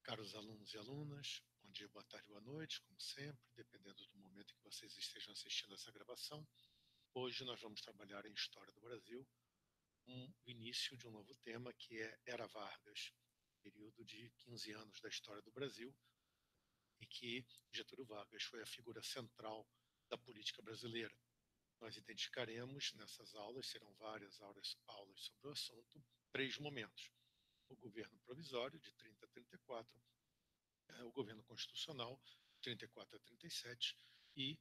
Caros alunos e alunas, bom dia, boa tarde, boa noite, como sempre, dependendo do momento em que vocês estejam assistindo essa gravação. Hoje nós vamos trabalhar em História do Brasil, o início de um novo tema que é Era Vargas, período de 15 anos da história do Brasil, em que Getúlio Vargas foi a figura central da política brasileira. Nós identificaremos nessas aulas, serão várias aulas sobre o assunto, 3 momentos: o governo provisório, de 30 a 34, o governo constitucional, 34 a 37, e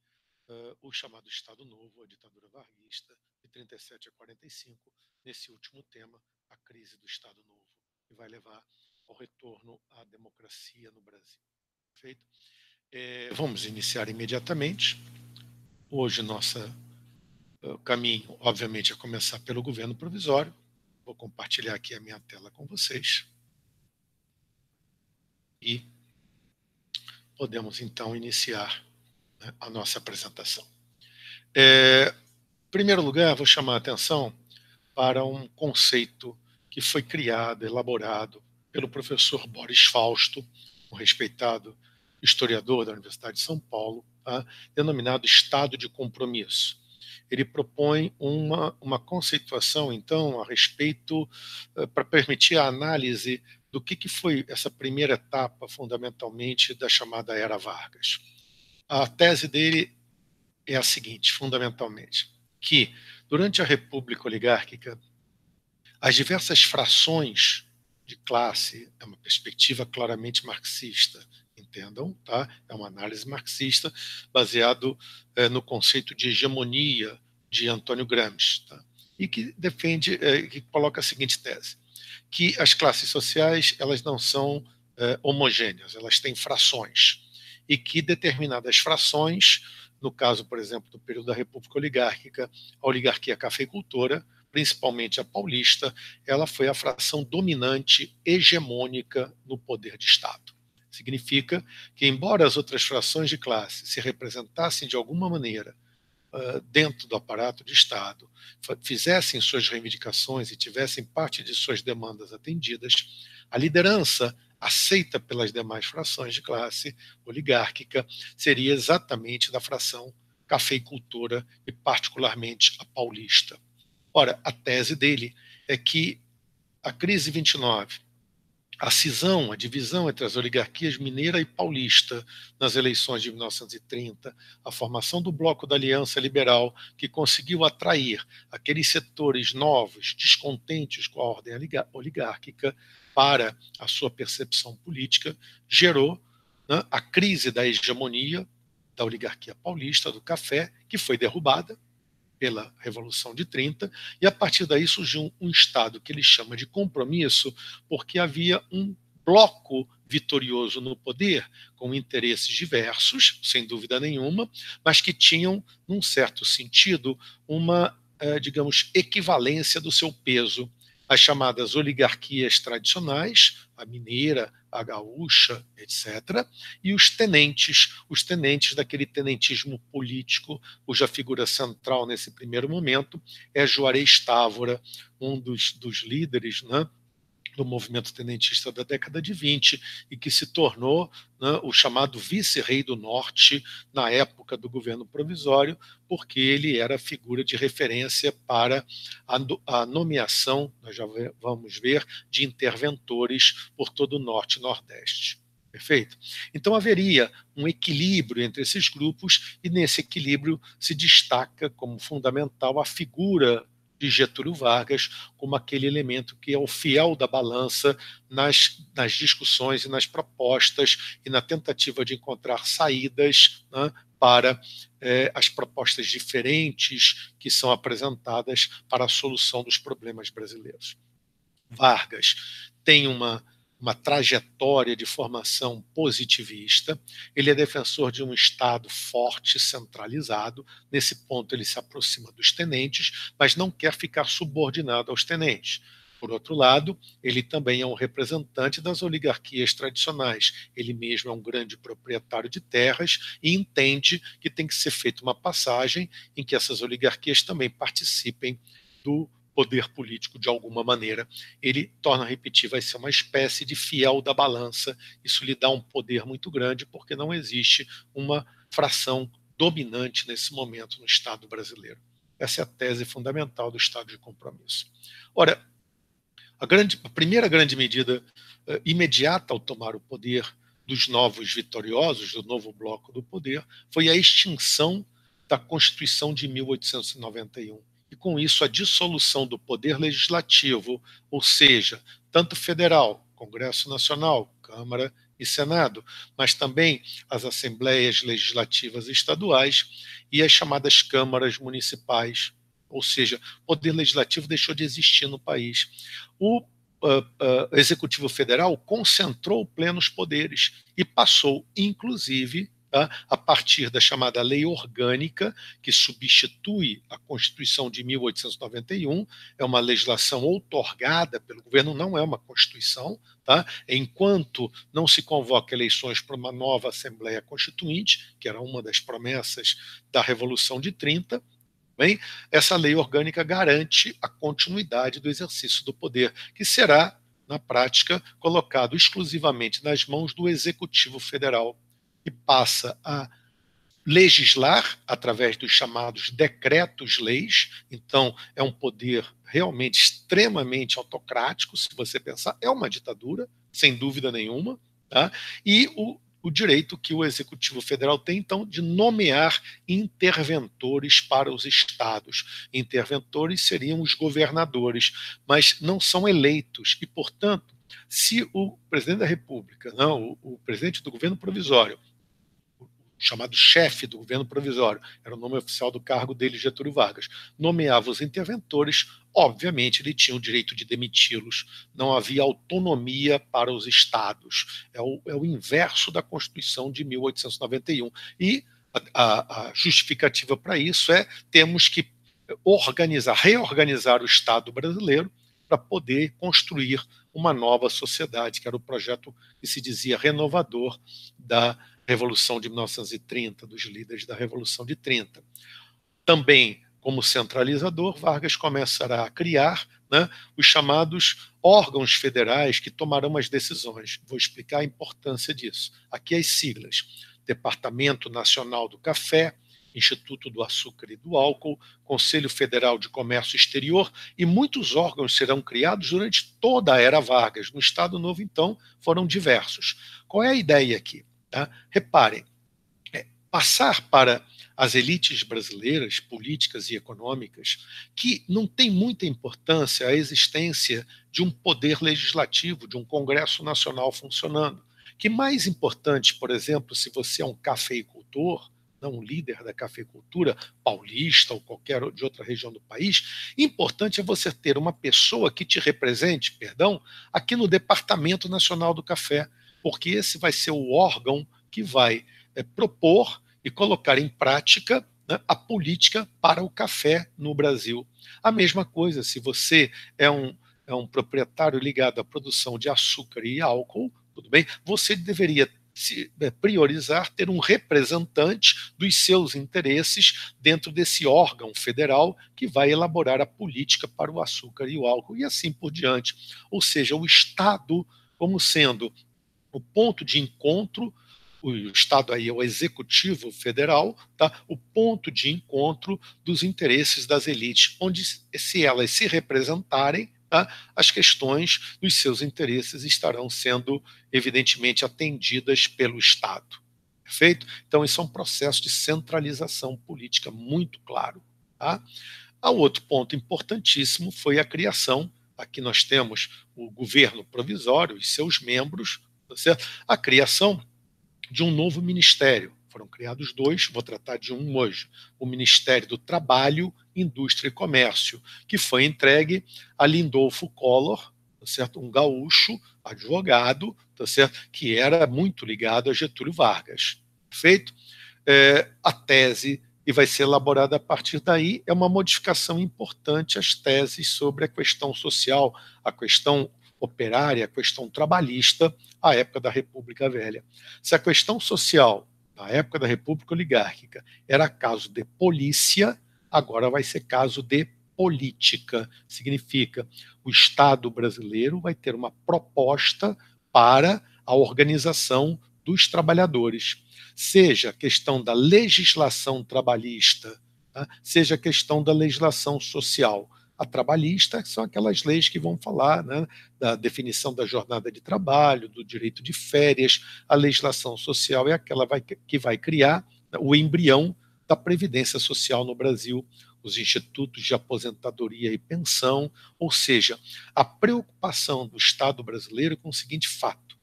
o chamado Estado Novo, a ditadura varguista, de 37 a 45, nesse último tema, a crise do Estado Novo, que vai levar ao retorno à democracia no Brasil. Perfeito? Vamos iniciar imediatamente. Hoje, nosso caminho, obviamente, é começar pelo governo provisório. Vou compartilhar aqui a minha tela com vocês. E podemos, então, iniciar a nossa apresentação. Em primeiro lugar, vou chamar a atenção para um conceito que foi criado, elaborado pelo professor Boris Fausto, um respeitado historiador da Universidade de São Paulo, denominado estado de compromisso. Ele propõe uma conceituação, então, a respeito, para permitir a análise do que foi essa primeira etapa, fundamentalmente, da chamada Era Vargas. A tese dele é a seguinte, fundamentalmente, que durante a República Oligárquica, as diversas frações de classe, é uma perspectiva claramente marxista, entendam, tá? É uma análise marxista baseado no conceito de hegemonia de Antônio Gramsci, tá? E que defende, que coloca a seguinte tese, que as classes sociais elas não são homogêneas, elas têm frações, e que determinadas frações, no caso, por exemplo, do período da República Oligárquica, a oligarquia cafeicultora, principalmente a paulista, ela foi a fração dominante, hegemônica no poder de Estado. Significa que, embora as outras frações de classe se representassem de alguma maneira dentro do aparato de Estado, fizessem suas reivindicações e tivessem parte de suas demandas atendidas, a liderança aceita pelas demais frações de classe oligárquica seria exatamente da fração cafeicultora e particularmente a paulista. Ora, a tese dele é que a crise 29, a cisão, a divisão entre as oligarquias mineira e paulista nas eleições de 1930, a formação do Bloco da Aliança Liberal, que conseguiu atrair aqueles setores novos, descontentes com a ordem oligárquica, para a sua percepção política, gerou a crise da hegemonia da oligarquia paulista, do café, que foi derrubada pela Revolução de 30, e a partir daí surgiu um Estado que ele chama de compromisso, porque havia um bloco vitorioso no poder, com interesses diversos, sem dúvida nenhuma, mas que tinham, num certo sentido, uma, digamos, equivalência do seu peso. As chamadas oligarquias tradicionais, a mineira, a gaúcha, etc., e os tenentes daquele tenentismo político, cuja figura central nesse primeiro momento é Juarez Távora, um dos líderes, né, do movimento tenentista da década de 20 e que se tornou, né, o chamado vice-rei do Norte na época do governo provisório, porque ele era a figura de referência para a nomeação, nós já vamos ver, de interventores por todo o Norte e Nordeste. Perfeito? Então haveria um equilíbrio entre esses grupos e nesse equilíbrio se destaca como fundamental a figura de Getúlio Vargas como aquele elemento que é o fiel da balança nas discussões e nas propostas e na tentativa de encontrar saídas, né, para as propostas diferentes que são apresentadas para a solução dos problemas brasileiros. Vargas tem uma trajetória de formação positivista, ele é defensor de um Estado forte, centralizado, nesse ponto ele se aproxima dos tenentes, mas não quer ficar subordinado aos tenentes. Por outro lado, ele também é um representante das oligarquias tradicionais, ele mesmo é um grande proprietário de terras e entende que tem que ser feita uma passagem em que essas oligarquias também participem do poder político de alguma maneira. Ele, torna a repetir, vai ser uma espécie de fiel da balança. Isso lhe dá um poder muito grande, porque não existe uma fração dominante nesse momento no Estado brasileiro. Essa é a tese fundamental do Estado de compromisso. Ora, a primeira grande medida imediata ao tomar o poder dos novos vitoriosos, do novo bloco do poder, foi a extinção da Constituição de 1891. E, com isso, a dissolução do poder legislativo, ou seja, tanto federal, Congresso Nacional, Câmara e Senado, mas também as assembleias legislativas estaduais e as chamadas câmaras municipais, ou seja, o poder legislativo deixou de existir no país. O Executivo Federal concentrou plenos poderes e passou, inclusive, a partir da chamada Lei Orgânica, que substitui a Constituição de 1891, é uma legislação outorgada pelo governo, não é uma Constituição, enquanto não se convoca eleições para uma nova Assembleia Constituinte, que era uma das promessas da Revolução de 30, bem, essa lei orgânica garante a continuidade do exercício do poder, que será, na prática, colocado exclusivamente nas mãos do Executivo Federal, que passa a legislar através dos chamados decretos-leis. Então, é um poder realmente extremamente autocrático, se você pensar, é uma ditadura, sem dúvida nenhuma, e o direito que o Executivo Federal tem, então, de nomear interventores para os estados. Interventores seriam os governadores, mas não são eleitos. E, portanto, se o presidente da República, não, o presidente do governo provisório, chamado chefe do governo provisório, era o nome oficial do cargo dele, Getúlio Vargas, nomeava os interventores, obviamente ele tinha o direito de demiti-los, não havia autonomia para os estados. É o inverso da Constituição de 1891. E a justificativa para isso é: temos que reorganizar o Estado brasileiro para poder construir uma nova sociedade, que era o projeto que se dizia renovador da Revolução de 1930, dos líderes da Revolução de 30. Também, como centralizador, Vargas começará a criar os chamados órgãos federais que tomarão as decisões. Vou explicar a importância disso. Aqui as siglas: Departamento Nacional do Café, Instituto do Açúcar e do Álcool, Conselho Federal de Comércio Exterior, e muitos órgãos serão criados durante toda a era Vargas. No Estado Novo, então, foram diversos. Qual é a ideia aqui? Reparem, passar para as elites brasileiras, políticas e econômicas, que não tem muita importância a existência de um poder legislativo, de um Congresso Nacional funcionando. Que mais importante, por exemplo, se você é um cafeicultor, não um líder da cafeicultura paulista ou qualquer de outra região do país, importante é você ter uma pessoa que te represente, aqui no Departamento Nacional do Café, porque esse vai ser o órgão que vai propor e colocar em prática a política para o café no Brasil. A mesma coisa, se você é um proprietário ligado à produção de açúcar e álcool, tudo bem, você deveria priorizar ter um representante dos seus interesses dentro desse órgão federal que vai elaborar a política para o açúcar e o álcool, e assim por diante. Ou seja, o Estado como sendo o ponto de encontro, o Estado aí é o Executivo Federal, o ponto de encontro dos interesses das elites, onde, se elas se representarem, as questões dos seus interesses estarão sendo, evidentemente, atendidas pelo Estado. Perfeito? Então, isso é um processo de centralização política muito claro. O outro ponto importantíssimo foi a criação, aqui nós temos o governo provisório e seus membros, a criação de um novo ministério. Foram criados dois, vou tratar de um hoje: o Ministério do Trabalho, Indústria e Comércio, que foi entregue a Lindolfo Collor, um gaúcho, advogado, que era muito ligado a Getúlio Vargas. Perfeito? A tese, e vai ser elaborada a partir daí, é uma modificação importante às teses sobre a questão social, a questão operária, a questão trabalhista, à época da República Velha. Se a questão social, na época da República Oligárquica, era caso de polícia, agora vai ser caso de política. Significa, o Estado brasileiro vai ter uma proposta para a organização dos trabalhadores, seja a questão da legislação trabalhista, tá? Seja a questão da legislação social. A trabalhista são aquelas leis que vão falar, né, da definição da jornada de trabalho, do direito de férias. A legislação social é aquela que vai criar o embrião da Previdência Social no Brasil, os institutos de aposentadoria e pensão, ou seja, a preocupação do Estado brasileiro com o seguinte fato: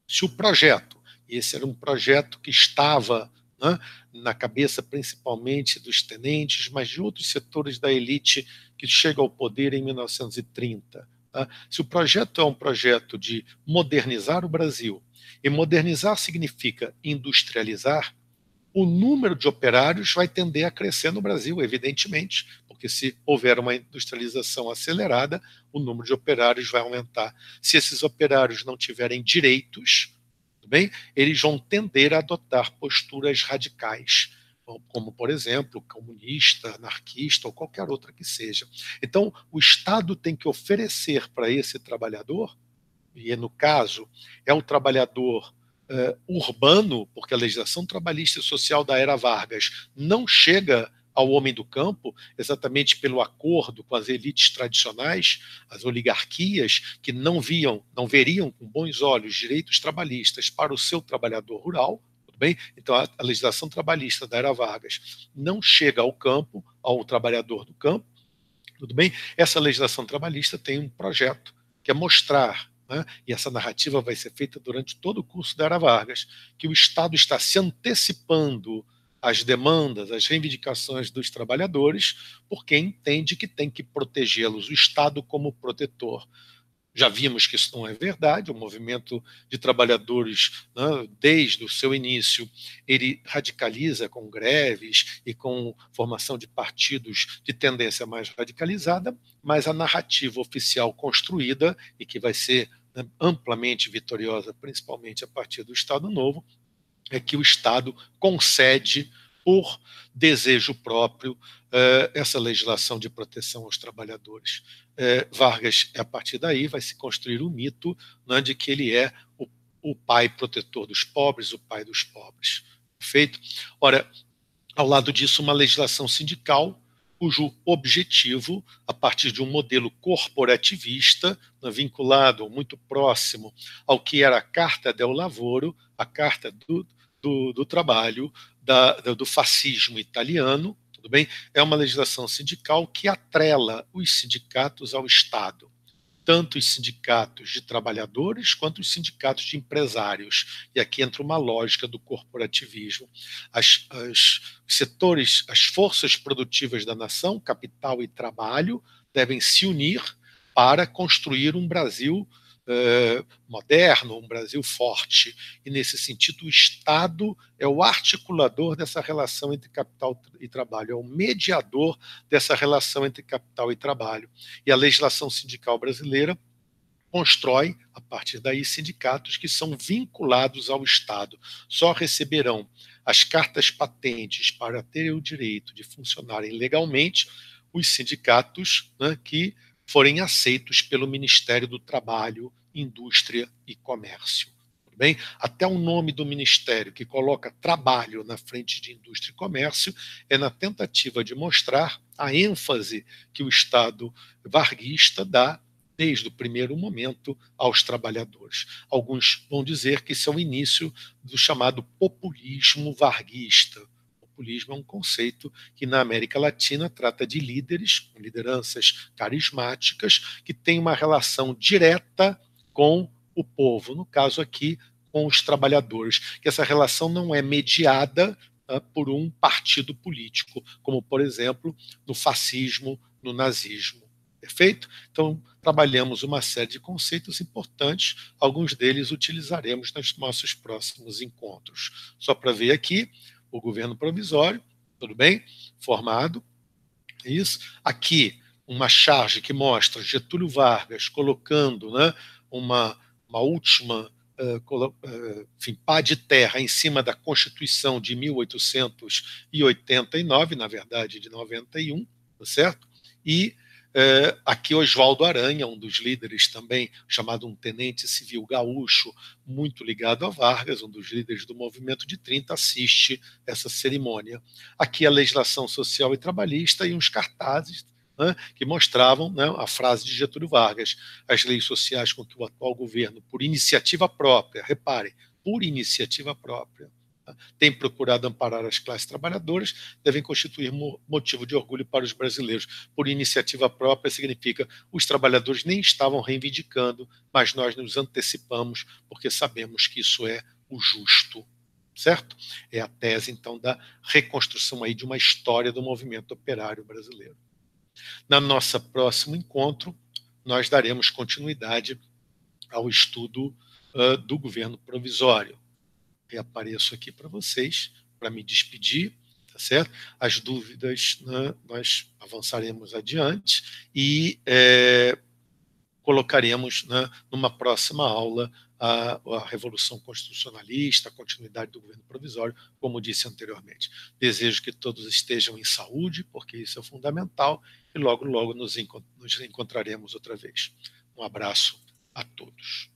se o projeto, e esse era um projeto que estava, né, na cabeça principalmente dos tenentes, mas de outros setores da elite que chega ao poder em 1930, tá? Se o projeto é um projeto de modernizar o Brasil, e modernizar significa industrializar, o número de operários vai tender a crescer no Brasil, evidentemente, porque se houver uma industrialização acelerada, o número de operários vai aumentar. Se esses operários não tiverem direitos, tudo bem, eles vão tender a adotar posturas radicais, como, por exemplo, comunista, anarquista ou qualquer outra que seja. Então, o Estado tem que oferecer para esse trabalhador, e no caso é o trabalhador urbano, porque a legislação trabalhista e social da era Vargas não chega ao homem do campo, exatamente pelo acordo com as elites tradicionais, as oligarquias, que não veriam com bons olhos direitos trabalhistas para o seu trabalhador rural. Tudo bem? Então, a legislação trabalhista da era Vargas não chega ao campo, ao trabalhador do campo. Tudo bem? Essa legislação trabalhista tem um projeto que é mostrar, né, e essa narrativa vai ser feita durante todo o curso da Era Vargas, que o Estado está se antecipando às demandas, às reivindicações dos trabalhadores, porque entende que tem que protegê-los, o Estado como protetor. Já vimos que isso não é verdade. O movimento de trabalhadores, né, desde o seu início, ele radicaliza com greves e com formação de partidos de tendência mais radicalizada, mas a narrativa oficial construída, e que vai ser, né, amplamente vitoriosa, principalmente a partir do Estado Novo, é que o Estado concede, por desejo próprio, essa legislação de proteção aos trabalhadores. Vargas, a partir daí, vai se construir o mito, né, de que ele é o pai protetor dos pobres, o pai dos pobres. Perfeito? Ora, ao lado disso, uma legislação sindical cujo objetivo, a partir de um modelo corporativista, né, vinculado muito próximo ao que era a Carta del Lavoro, a Carta do Trabalho, do fascismo italiano, tudo bem? É uma legislação sindical que atrela os sindicatos ao Estado, tanto os sindicatos de trabalhadores quanto os sindicatos de empresários. E aqui entra uma lógica do corporativismo. Os setores, as forças produtivas da nação, capital e trabalho, devem se unir para construir um Brasil moderno, um Brasil forte. E, nesse sentido, o Estado é o articulador dessa relação entre capital e trabalho, é o mediador dessa relação entre capital e trabalho. E a legislação sindical brasileira constrói, a partir daí, sindicatos que são vinculados ao Estado. Só receberão as cartas patentes para terem o direito de funcionarem legalmente os sindicatos, né, que forem aceitos pelo Ministério do Trabalho, Indústria e Comércio. Tudo bem? Até o nome do ministério, que coloca trabalho na frente de indústria e comércio, é na tentativa de mostrar a ênfase que o Estado varguista dá, desde o primeiro momento, aos trabalhadores. Alguns vão dizer que isso é o início do chamado populismo varguista. Populismo é um conceito que na América Latina trata de líderes, com lideranças carismáticas, que têm uma relação direta com o povo, no caso aqui, com os trabalhadores, que essa relação não é mediada por um partido político, como, por exemplo, no fascismo, no nazismo. Perfeito? Então, trabalhamos uma série de conceitos importantes, alguns deles utilizaremos nos nossos próximos encontros. Só para ver aqui, o governo provisório, tudo bem? Formado. Isso. Aqui, uma charge que mostra Getúlio Vargas colocando, né, uma última enfim, pá de terra em cima da Constituição de 1889, na verdade, de 91, tá certo? E aqui Oswaldo Aranha, um dos líderes também, chamado um tenente civil gaúcho, muito ligado a Vargas, um dos líderes do movimento de 30, assiste essa cerimônia. Aqui a legislação social e trabalhista e uns cartazes, né, que mostravam, né, a frase de Getúlio Vargas: as leis sociais com que o atual governo, por iniciativa própria, reparem, por iniciativa própria, tem procurado amparar as classes trabalhadoras, devem constituir motivo de orgulho para os brasileiros. Por iniciativa própria significa os trabalhadores nem estavam reivindicando, mas nós nos antecipamos porque sabemos que isso é o justo, certo? É a tese, então, da reconstrução aí de uma história do movimento operário brasileiro. Na nossa próximo encontro, nós daremos continuidade ao estudo do governo provisório. Reapareço aqui para vocês, para me despedir, tá certo? As dúvidas, né, nós avançaremos adiante e colocaremos, né, numa próxima aula a Revolução Constitucionalista, a continuidade do governo provisório, como disse anteriormente. Desejo que todos estejam em saúde, porque isso é fundamental, e logo, logo nos encontraremos outra vez. Um abraço a todos.